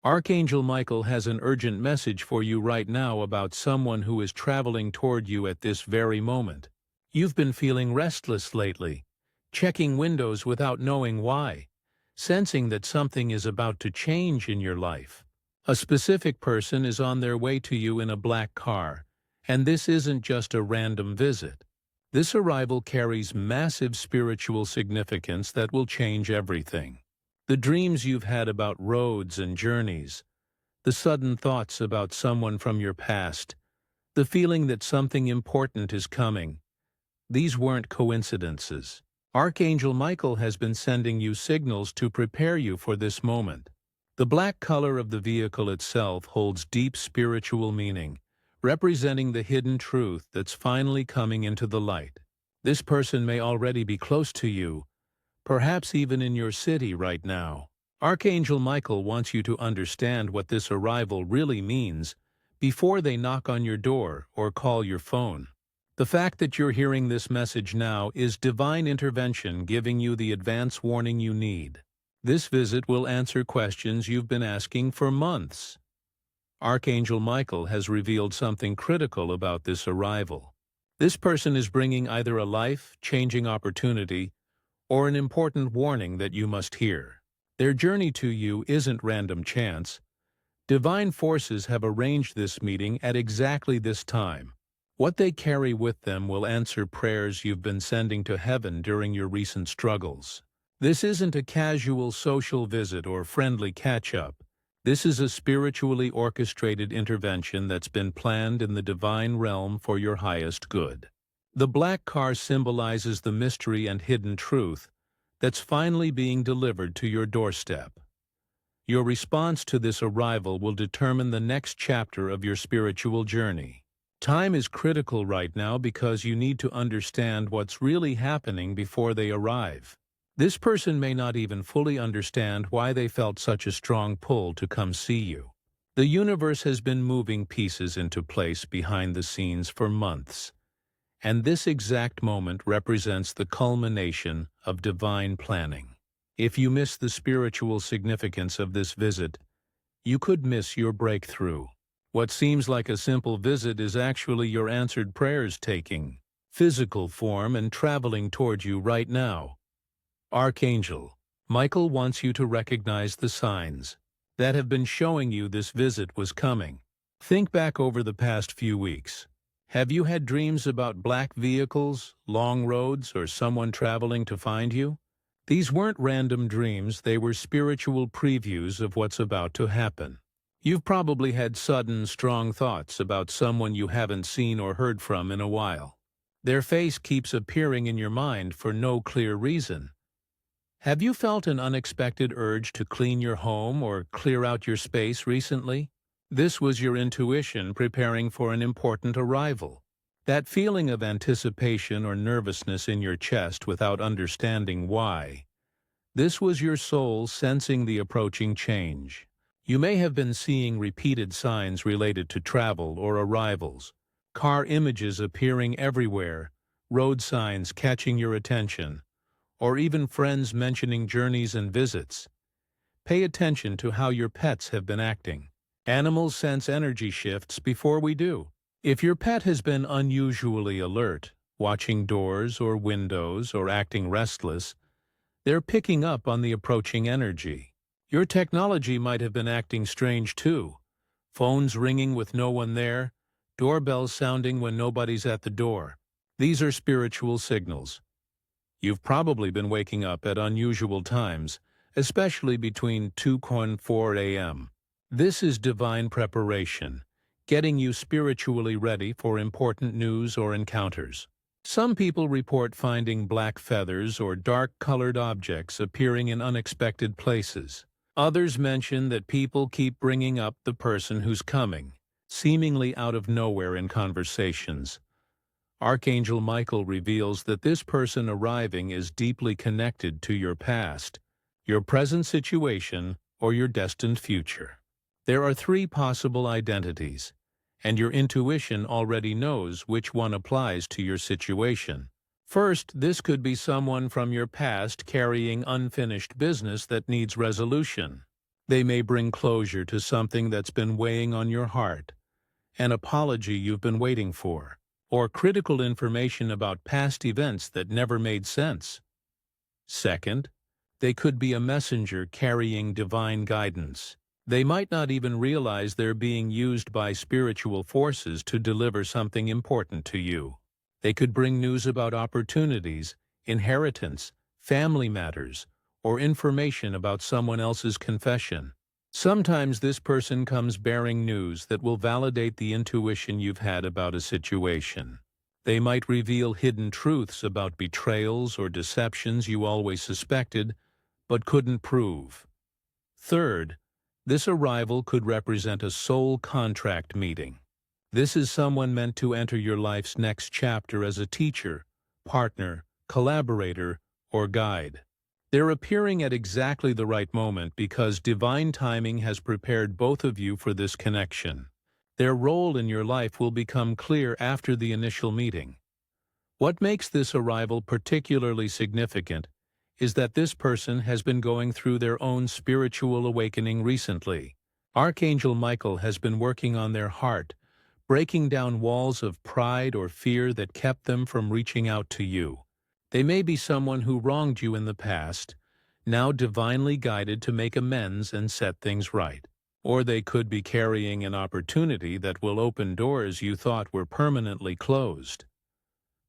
Archangel Michael has an urgent message for you right now about someone who is traveling toward you at this very moment. You've been feeling restless lately, checking windows without knowing why, sensing that something is about to change in your life. A specific person is on their way to you in a black car, and this isn't just a random visit. This arrival carries massive spiritual significance that will change everything. The dreams you've had about roads and journeys, the sudden thoughts about someone from your past, the feeling that something important is coming. These weren't coincidences. Archangel Michael has been sending you signals to prepare you for this moment. The black color of the vehicle itself holds deep spiritual meaning, representing the hidden truth that's finally coming into the light. This person may already be close to you, perhaps even in your city right now. Archangel Michael wants you to understand what this arrival really means before they knock on your door or call your phone. The fact that you're hearing this message now is divine intervention giving you the advance warning you need. This visit will answer questions you've been asking for months. Archangel Michael has revealed something critical about this arrival. This person is bringing either a life-changing opportunity or an important warning that you must hear. Their journey to you isn't random chance. Divine forces have arranged this meeting at exactly this time. What they carry with them will answer prayers you've been sending to heaven during your recent struggles. This isn't a casual social visit or friendly catch-up. This is a spiritually orchestrated intervention that's been planned in the divine realm for your highest good. The black car symbolizes the mystery and hidden truth that's finally being delivered to your doorstep. Your response to this arrival will determine the next chapter of your spiritual journey. Time is critical right now because you need to understand what's really happening before they arrive. This person may not even fully understand why they felt such a strong pull to come see you. The universe has been moving pieces into place behind the scenes for months, and this exact moment represents the culmination of divine planning. If you miss the spiritual significance of this visit, you could miss your breakthrough. What seems like a simple visit is actually your answered prayers taking physical form and traveling toward you right now. Archangel Michael wants you to recognize the signs that have been showing you this visit was coming. Think back over the past few weeks. Have you had dreams about black vehicles, long roads, or someone traveling to find you? These weren't random dreams, they were spiritual previews of what's about to happen. You've probably had sudden, strong thoughts about someone you haven't seen or heard from in a while. Their face keeps appearing in your mind for no clear reason. Have you felt an unexpected urge to clean your home or clear out your space recently? This was your intuition preparing for an important arrival. That feeling of anticipation or nervousness in your chest without understanding why. This was your soul sensing the approaching change. You may have been seeing repeated signs related to travel or arrivals, car images appearing everywhere, road signs catching your attention, or even friends mentioning journeys and visits. Pay attention to how your pets have been acting. Animals sense energy shifts before we do. If your pet has been unusually alert, watching doors or windows or acting restless, they're picking up on the approaching energy. Your technology might have been acting strange too. Phones ringing with no one there, doorbells sounding when nobody's at the door. These are spiritual signals. You've probably been waking up at unusual times, especially between 2 and 4 a.m. This is divine preparation, getting you spiritually ready for important news or encounters. Some people report finding black feathers or dark-colored objects appearing in unexpected places. Others mention that people keep bringing up the person who's coming, seemingly out of nowhere in conversations. Archangel Michael reveals that this person arriving is deeply connected to your past, your present situation, or your destined future. There are 3 possible identities, and your intuition already knows which one applies to your situation. First, this could be someone from your past carrying unfinished business that needs resolution. They may bring closure to something that's been weighing on your heart, an apology you've been waiting for, or critical information about past events that never made sense. Second, they could be a messenger carrying divine guidance. They might not even realize they're being used by spiritual forces to deliver something important to you. They could bring news about opportunities, inheritance, family matters, or information about someone else's confession. Sometimes this person comes bearing news that will validate the intuition you've had about a situation. They might reveal hidden truths about betrayals or deceptions you always suspected, but couldn't prove. Third, this arrival could represent a soul contract meeting. This is someone meant to enter your life's next chapter as a teacher, partner, collaborator, or guide. They're appearing at exactly the right moment because divine timing has prepared both of you for this connection. Their role in your life will become clear after the initial meeting. What makes this arrival particularly significant is that this person has been going through their own spiritual awakening recently. Archangel Michael has been working on their heart, breaking down walls of pride or fear that kept them from reaching out to you. They may be someone who wronged you in the past, now divinely guided to make amends and set things right. Or they could be carrying an opportunity that will open doors you thought were permanently closed.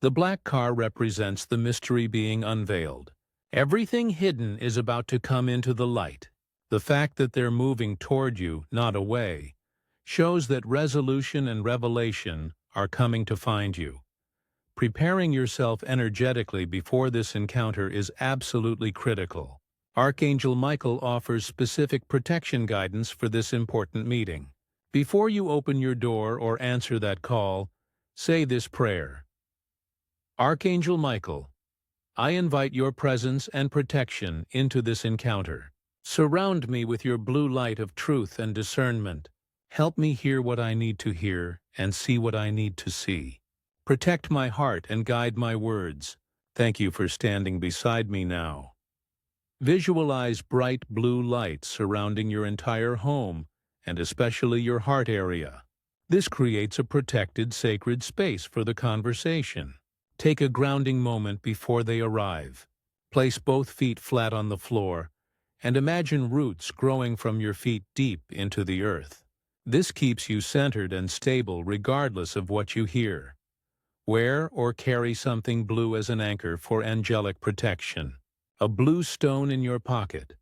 The black car represents the mystery being unveiled. Everything hidden is about to come into the light. The fact that they're moving toward you, not away, shows that resolution and revelation are coming to find you. Preparing yourself energetically before this encounter is absolutely critical. Archangel Michael offers specific protection guidance for this important meeting. Before you open your door or answer that call, say this prayer. Archangel Michael, I invite your presence and protection into this encounter. Surround me with your blue light of truth and discernment. Help me hear what I need to hear and see what I need to see. Protect my heart and guide my words. Thank you for standing beside me now. Visualize bright blue light surrounding your entire home and especially your heart area. This creates a protected, sacred space for the conversation. Take a grounding moment before they arrive. Place both feet flat on the floor and imagine roots growing from your feet deep into the earth. This keeps you centered and stable regardless of what you hear. Wear or carry something blue as an anchor for angelic protection. A blue stone in your pocket.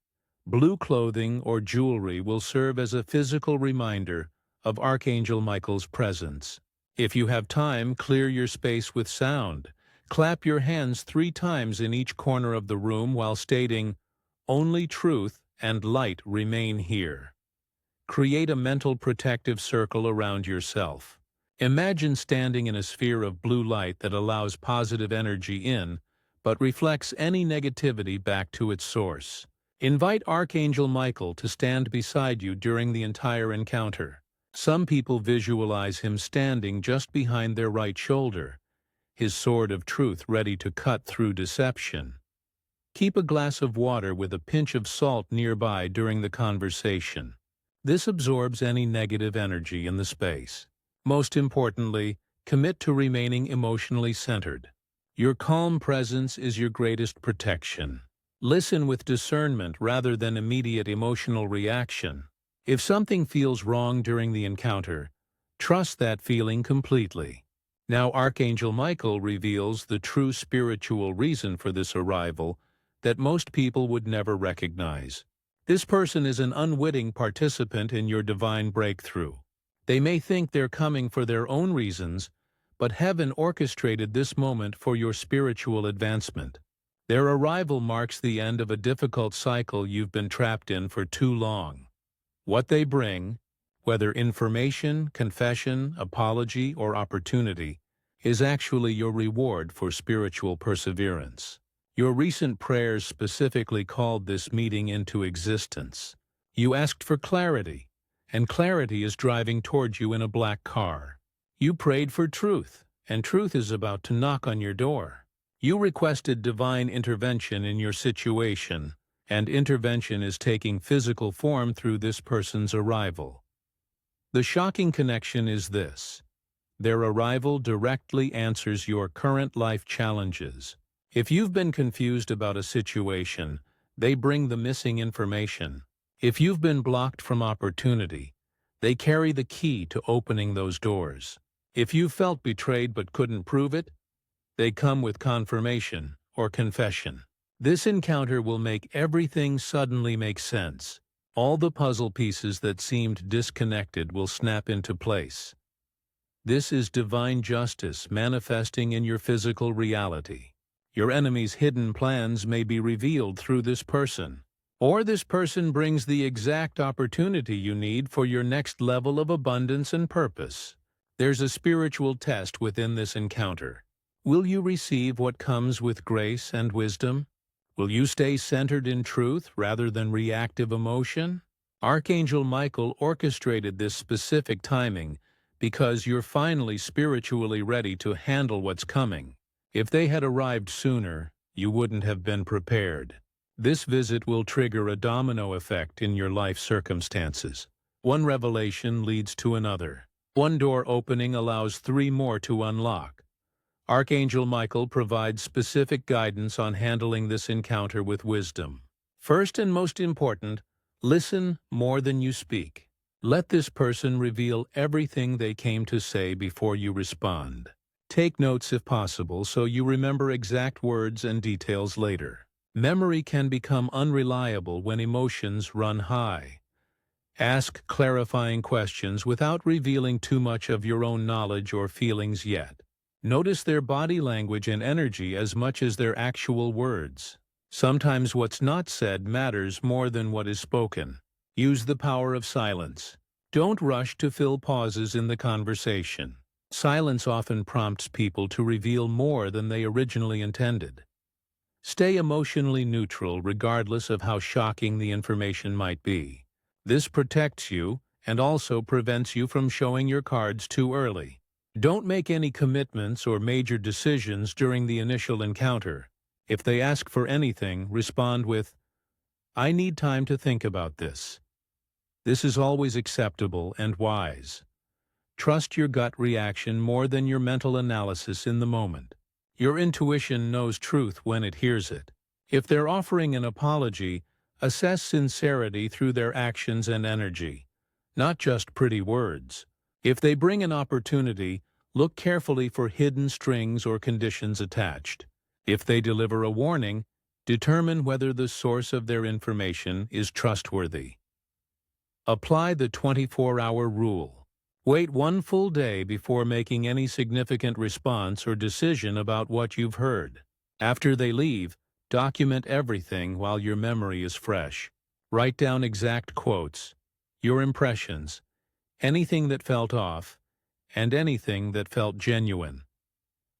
Blue clothing or jewelry will serve as a physical reminder of Archangel Michael's presence. If you have time, clear your space with sound. Clap your hands 3 times in each corner of the room while stating, "Only truth and light remain here." Create a mental protective circle around yourself. Imagine standing in a sphere of blue light that allows positive energy in, but reflects any negativity back to its source. Invite Archangel Michael to stand beside you during the entire encounter. Some people visualize him standing just behind their right shoulder, his sword of truth ready to cut through deception. Keep a glass of water with a pinch of salt nearby during the conversation. This absorbs any negative energy in the space. Most importantly, commit to remaining emotionally centered. Your calm presence is your greatest protection. Listen with discernment rather than immediate emotional reaction. If something feels wrong during the encounter, trust that feeling completely. Now Archangel Michael reveals the true spiritual reason for this arrival that most people would never recognize. This person is an unwitting participant in your divine breakthrough. They may think they're coming for their own reasons, but heaven orchestrated this moment for your spiritual advancement. Their arrival marks the end of a difficult cycle you've been trapped in for too long. What they bring, whether information, confession, apology, or opportunity, is actually your reward for spiritual perseverance. Your recent prayers specifically called this meeting into existence. You asked for clarity, and clarity is driving toward you in a black car. You prayed for truth, and truth is about to knock on your door. You requested divine intervention in your situation, and intervention is taking physical form through this person's arrival. The shocking connection is this: their arrival directly answers your current life challenges. If you've been confused about a situation, they bring the missing information. If you've been blocked from opportunity, they carry the key to opening those doors. If you felt betrayed but couldn't prove it, they come with confirmation or confession. This encounter will make everything suddenly make sense. All the puzzle pieces that seemed disconnected will snap into place. This is divine justice manifesting in your physical reality. Your enemy's hidden plans may be revealed through this person, or this person brings the exact opportunity you need for your next level of abundance and purpose. There's a spiritual test within this encounter. Will you receive what comes with grace and wisdom? Will you stay centered in truth rather than reactive emotion? Archangel Michael orchestrated this specific timing because you're finally spiritually ready to handle what's coming. If they had arrived sooner, you wouldn't have been prepared. This visit will trigger a domino effect in your life circumstances. One revelation leads to another. One door opening allows 3 more to unlock. Archangel Michael provides specific guidance on handling this encounter with wisdom. First and most important, listen more than you speak. Let this person reveal everything they came to say before you respond. Take notes if possible so you remember exact words and details later. Memory can become unreliable when emotions run high. Ask clarifying questions without revealing too much of your own knowledge or feelings yet. Notice their body language and energy as much as their actual words. Sometimes what's not said matters more than what is spoken. Use the power of silence. Don't rush to fill pauses in the conversation. Silence often prompts people to reveal more than they originally intended. Stay emotionally neutral regardless of how shocking the information might be. This protects you and also prevents you from showing your cards too early. Don't make any commitments or major decisions during the initial encounter. If they ask for anything, respond with, "I need time to think about this." This is always acceptable and wise. Trust your gut reaction more than your mental analysis in the moment. Your intuition knows truth when it hears it. If they're offering an apology, assess sincerity through their actions and energy, not just pretty words. If they bring an opportunity, look carefully for hidden strings or conditions attached. If they deliver a warning, determine whether the source of their information is trustworthy. Apply the 24-hour rule. Wait 1 full day before making any significant response or decision about what you've heard. After they leave, document everything while your memory is fresh. Write down exact quotes, your impressions, anything that felt off, and anything that felt genuine.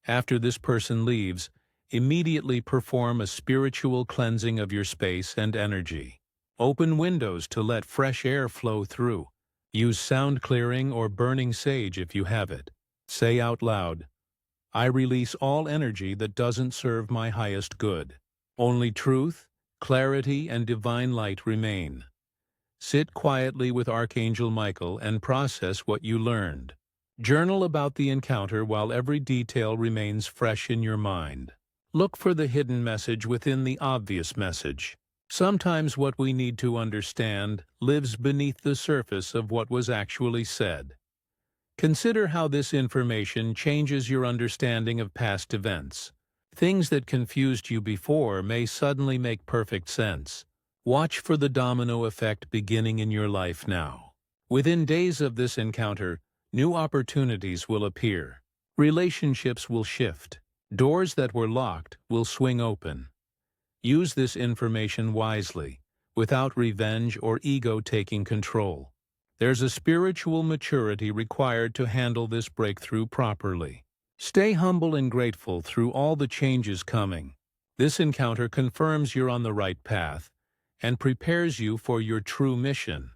After this person leaves, immediately perform a spiritual cleansing of your space and energy. Open windows to let fresh air flow through. Use sound clearing or burning sage if you have it. Say out loud, "I release all energy that doesn't serve my highest good. Only truth, clarity, and divine light remain." Sit quietly with Archangel Michael and process what you learned. Journal about the encounter while every detail remains fresh in your mind. Look for the hidden message within the obvious message. Sometimes what we need to understand lives beneath the surface of what was actually said. Consider how this information changes your understanding of past events. Things that confused you before may suddenly make perfect sense. Watch for the domino effect beginning in your life now. Within days of this encounter, new opportunities will appear. Relationships will shift. Doors that were locked will swing open. Use this information wisely, without revenge or ego taking control. There's a spiritual maturity required to handle this breakthrough properly. Stay humble and grateful through all the changes coming. This encounter confirms you're on the right path and prepares you for your true mission.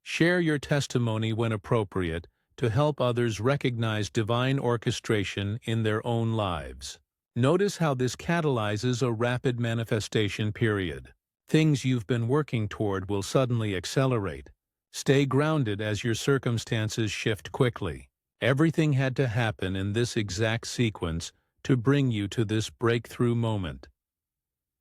Share your testimony when appropriate to help others recognize divine orchestration in their own lives. Notice how this catalyzes a rapid manifestation period. Things you've been working toward will suddenly accelerate. Stay grounded as your circumstances shift quickly. Everything had to happen in this exact sequence to bring you to this breakthrough moment.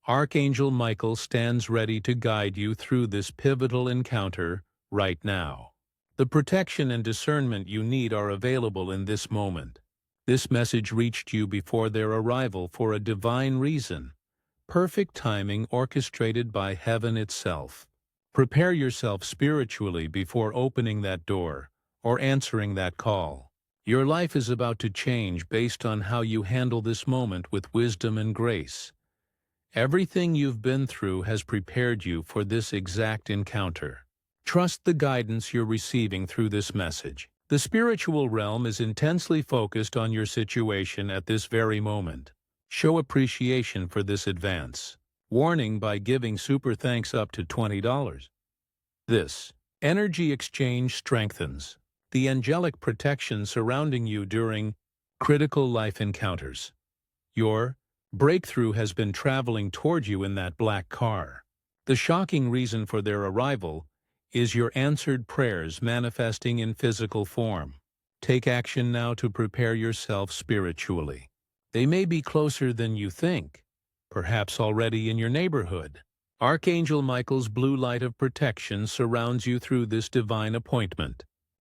Archangel Michael stands ready to guide you through this pivotal encounter right now. The protection and discernment you need are available in this moment. This message reached you before their arrival for a divine reason. Perfect timing orchestrated by heaven itself. Prepare yourself spiritually before opening that door or answering that call. Your life is about to change based on how you handle this moment with wisdom and grace. Everything you've been through has prepared you for this exact encounter. Trust the guidance you're receiving through this message. The spiritual realm is intensely focused on your situation at this very moment. Show appreciation for this advance. Warning by giving super thanks up to $20. This energy exchange strengthens the angelic protection surrounding you during critical life encounters. Your breakthrough has been traveling toward you in that black car. The shocking reason for their arrival is your answered prayers manifesting in physical form. Take action now to prepare yourself spiritually. They may be closer than you think, perhaps already in your neighborhood. Archangel Michael's blue light of protection surrounds you through this divine appointment.